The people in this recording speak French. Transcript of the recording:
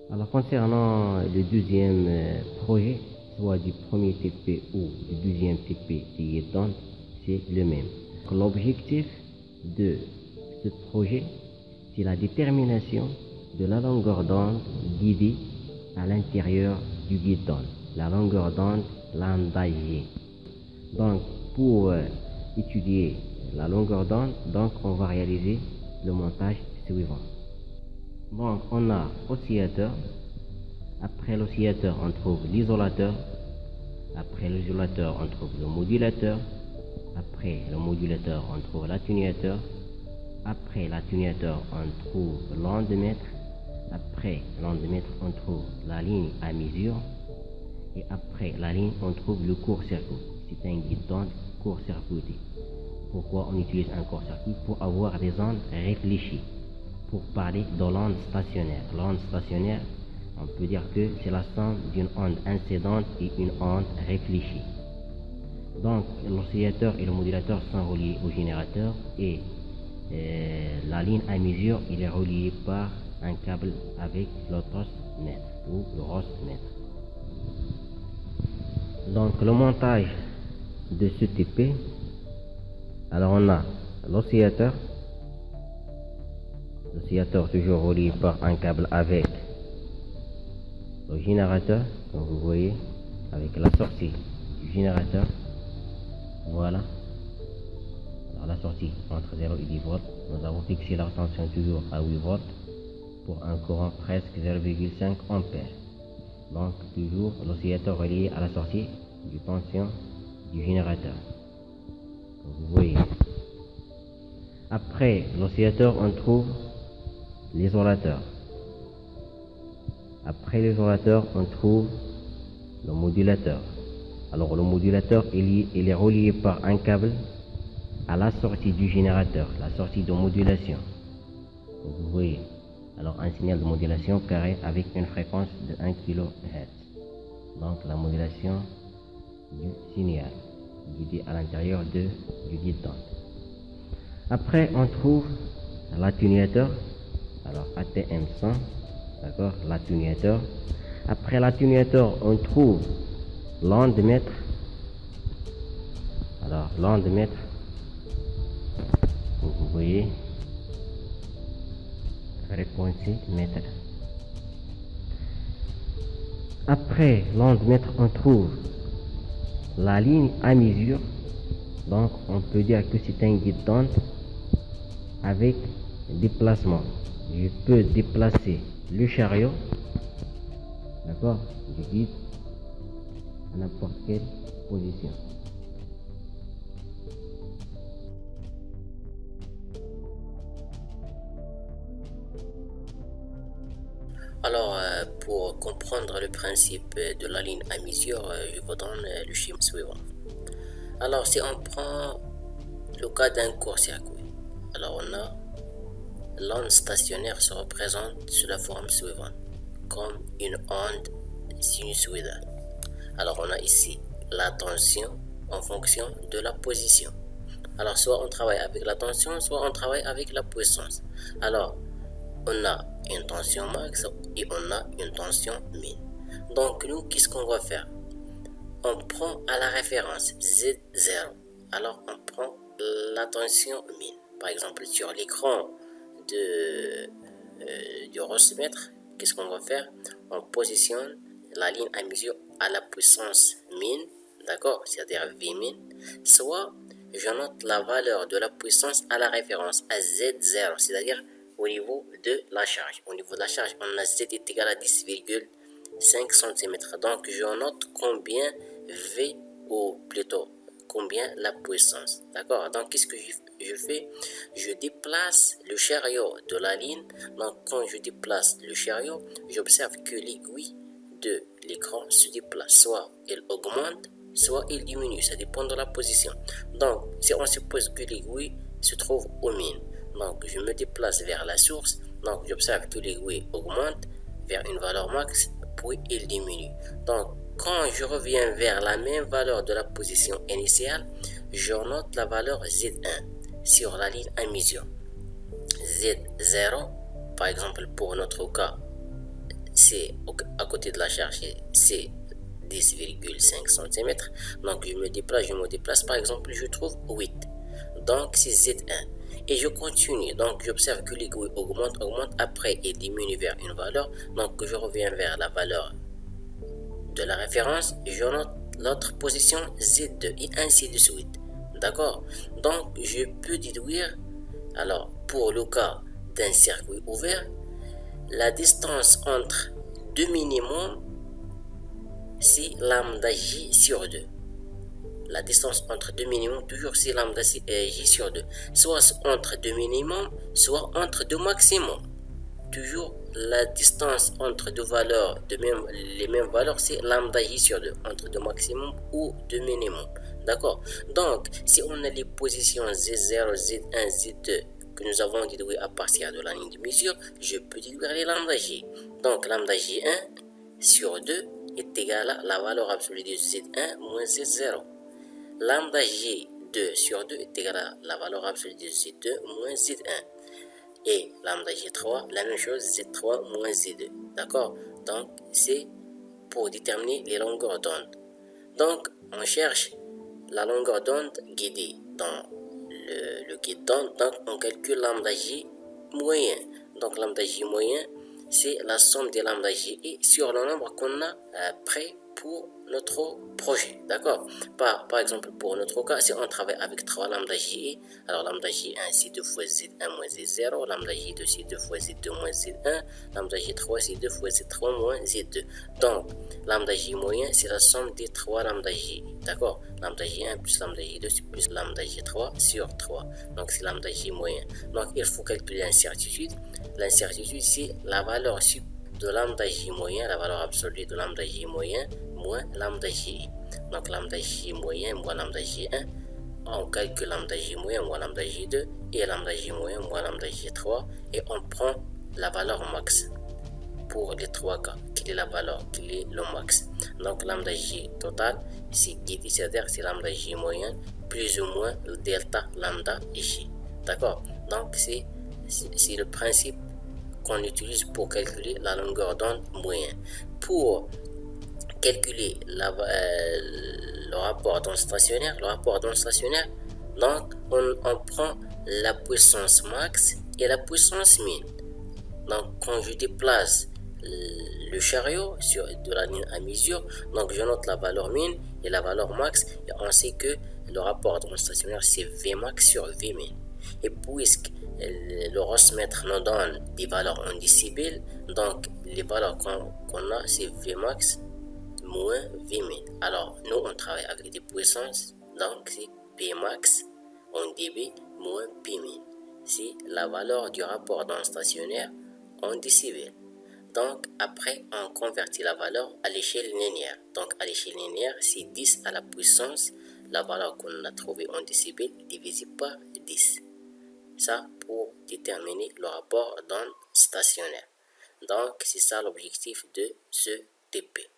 Alors concernant le deuxième projet, soit du premier TP ou du deuxième TP qui est dans, c'est le même. L'objectif de ce projet, c'est la détermination de la longueur d'onde guidée à l'intérieur du guidon, la longueur d'onde lambda G. Donc pour étudier la longueur d'onde, on va réaliser le montage suivant. Donc on a oscillateur, après l'oscillateur on trouve l'isolateur, après l'isolateur on trouve le modulateur, après le modulateur on trouve l'atténuateur, après l'atténuateur on trouve l'onde-mètre, après l'onde-mètre on trouve la ligne à mesure et après la ligne on trouve le court-circuit. C'est un guidon court-circuité. Pourquoi on utilise un court-circuit? Pour avoir des ondes réfléchies. Pour parler de l'onde stationnaire. L'onde stationnaire, on peut dire que c'est la somme d'une onde incidente et une onde réfléchie. Donc l'oscillateur et le modulateur sont reliés au générateur et la ligne à mesure il est reliée par un câble avec l'otosmètre ou le rosmètre. Donc le montage de ce TP, alors on a l'oscillateur toujours relié par un câble avec le générateur, comme vous voyez, avec la sortie du générateur. Voilà. Alors la sortie entre 0 et 10 volts. Nous avons fixé la tension toujours à 8 volts pour un courant presque 0,5 ampères. Donc toujours l'oscillateur relié à la sortie du tension du générateur. Comme vous voyez. Après l'oscillateur, on trouve l'isolateur. Après l'isolateur, on trouve le modulateur. Alors le modulateur, il est relié par un câble à la sortie du générateur, la sortie de modulation. Vous voyez. Alors un signal de modulation carré avec une fréquence de 1 kHz. Donc la modulation du signal guidé à l'intérieur du guidon. Après on trouve l'atténuateur. Alors ATM100, d'accord, l'atténuateur. Après l'atténuateur, on trouve l'onde-mètre. Alors l'onde-mètre, vous voyez, fréquence mètre. Après l'onde-mètre, on trouve la ligne à mesure. Donc on peut dire que c'est un guide d'onde avec déplacement. Je peux déplacer le chariot, d'accord, du guide à n'importe quelle position. Alors, pour comprendre le principe de la ligne à mesure, je vous donne le schéma suivant. Alors, si on prend le cas d'un court-circuit, alors on a l'onde stationnaire se représente sous la forme suivante, comme une onde sinusoïdale. Alors on a ici la tension en fonction de la position. Alors soit on travaille avec la tension, soit on travaille avec la puissance. Alors on a une tension max et on a une tension min. Donc nous, qu'est-ce qu'on va faire? On prend à la référence Z0. Alors on prend la tension min. Par exemple sur l'écran du rosmètre, qu'est-ce qu'on va faire? On positionne la ligne à mesure à la puissance min, d'accord, c'est-à-dire V min, soit je note la valeur de la puissance à la référence à Z0, c'est-à-dire au niveau de la charge. Au niveau de la charge, on a Z est égal à 10,5 cm. Donc je note combien V, ou plutôt combien la puissance, d'accord. Donc qu'est-ce que je fais? Je déplace le chariot de la ligne. Donc quand je déplace le chariot, j'observe que l'aiguille de l'écran se déplace, soit elle augmente, soit elle diminue, ça dépend de la position. Donc si on suppose que l'aiguille se trouve au min, donc je me déplace vers la source, donc j'observe que l'aiguille augmente vers une valeur max, puis elle diminue. Donc quand je reviens vers la même valeur de la position initiale, je note la valeur Z1 sur la ligne à mesure. Z0, par exemple pour notre cas, c'est à côté de la charge, c'est 10,5 cm. Donc je me déplace, par exemple, je trouve 8. Donc c'est Z1. Et je continue, donc j'observe que l'aiguille augmente, après et diminue vers une valeur. Donc je reviens vers la valeur de la référence, je note l'autre position Z2 et ainsi de suite. D'accord? Donc je peux déduire, alors pour le cas d'un circuit ouvert, la distance entre deux minimums, c'est lambda J sur 2. La distance entre deux minimums, toujours c'est lambda J sur 2. Soit entre deux minimums, soit entre deux maximums. Toujours la distance entre deux valeurs, les mêmes valeurs, c'est lambda J sur 2, entre deux maximums ou deux minimums. D'accord? Donc, si on a les positions Z0, Z1, Z2 que nous avons déduit à partir de la ligne de mesure, je peux déduire les lambda J. Donc, lambda J1 sur 2 est égal à la valeur absolue de Z1 moins Z0. Lambda J2 sur 2 est égal à la valeur absolue de Z2 moins Z1. Et lambda J3, la même chose, Z3 moins Z2. D'accord? Donc, c'est pour déterminer les longueurs d'onde. Donc, on cherche la longueur d'onde guidée dans le guide d'onde. Donc, on calcule lambda J moyen. Donc, lambda J moyen, c'est la somme des lambda J sur le nombre qu'on a prêt pour notre projet. D'accord? Par exemple, pour notre cas, si on travaille avec 3 lambda J, alors lambda J1 c'est 2 fois Z1 moins Z0, lambda J2 c'est 2 fois Z2 moins Z1, lambda J3 c'est 2 fois Z3 moins Z2. Donc, lambda J moyen, c'est la somme des 3 lambda J. D'accord? Lambda J1 plus lambda J2 plus lambda J3 sur 3. Donc, c'est lambda J moyen. Donc, il faut calculer l'incertitude. L'incertitude, c'est la valeur de lambda J moyen, la valeur absolue de lambda J moyen moins lambda J. Donc lambda J moyen moins lambda J1, on calcule lambda J moyen moins lambda J2 et lambda J moyen moins lambda J3 et on prend la valeur max pour les trois cas. Quelle est la valeur? Quel est le max? Donc lambda J total, c'est guidé, c'est-à-dire c'est lambda J moyen plus ou moins le delta lambda J. D'accord? Donc c'est le principe qu'on utilise pour calculer la longueur d'onde moyenne. Pour calculer le rapport d'onde stationnaire, donc on prend la puissance max et la puissance min. Donc quand je déplace le chariot de la ligne à mesure, donc je note la valeur min et la valeur max et on sait que le rapport d'onde stationnaire c'est Vmax sur Vmin. Et puisque le Rossmètre nous donne des valeurs en décibels, donc les valeurs qu'on a c'est Vmax moins Vmin. Alors nous on travaille avec des puissances, donc c'est Pmax en dB moins Pmin. C'est la valeur du rapport d'onde stationnaire en décibels. Donc après on convertit la valeur à l'échelle linéaire. Donc à l'échelle linéaire c'est 10 à la puissance la valeur qu'on a trouvée en décibels divisé par 10. Ça pour déterminer le rapport d'onde stationnaire. Donc c'est ça l'objectif de ce TP.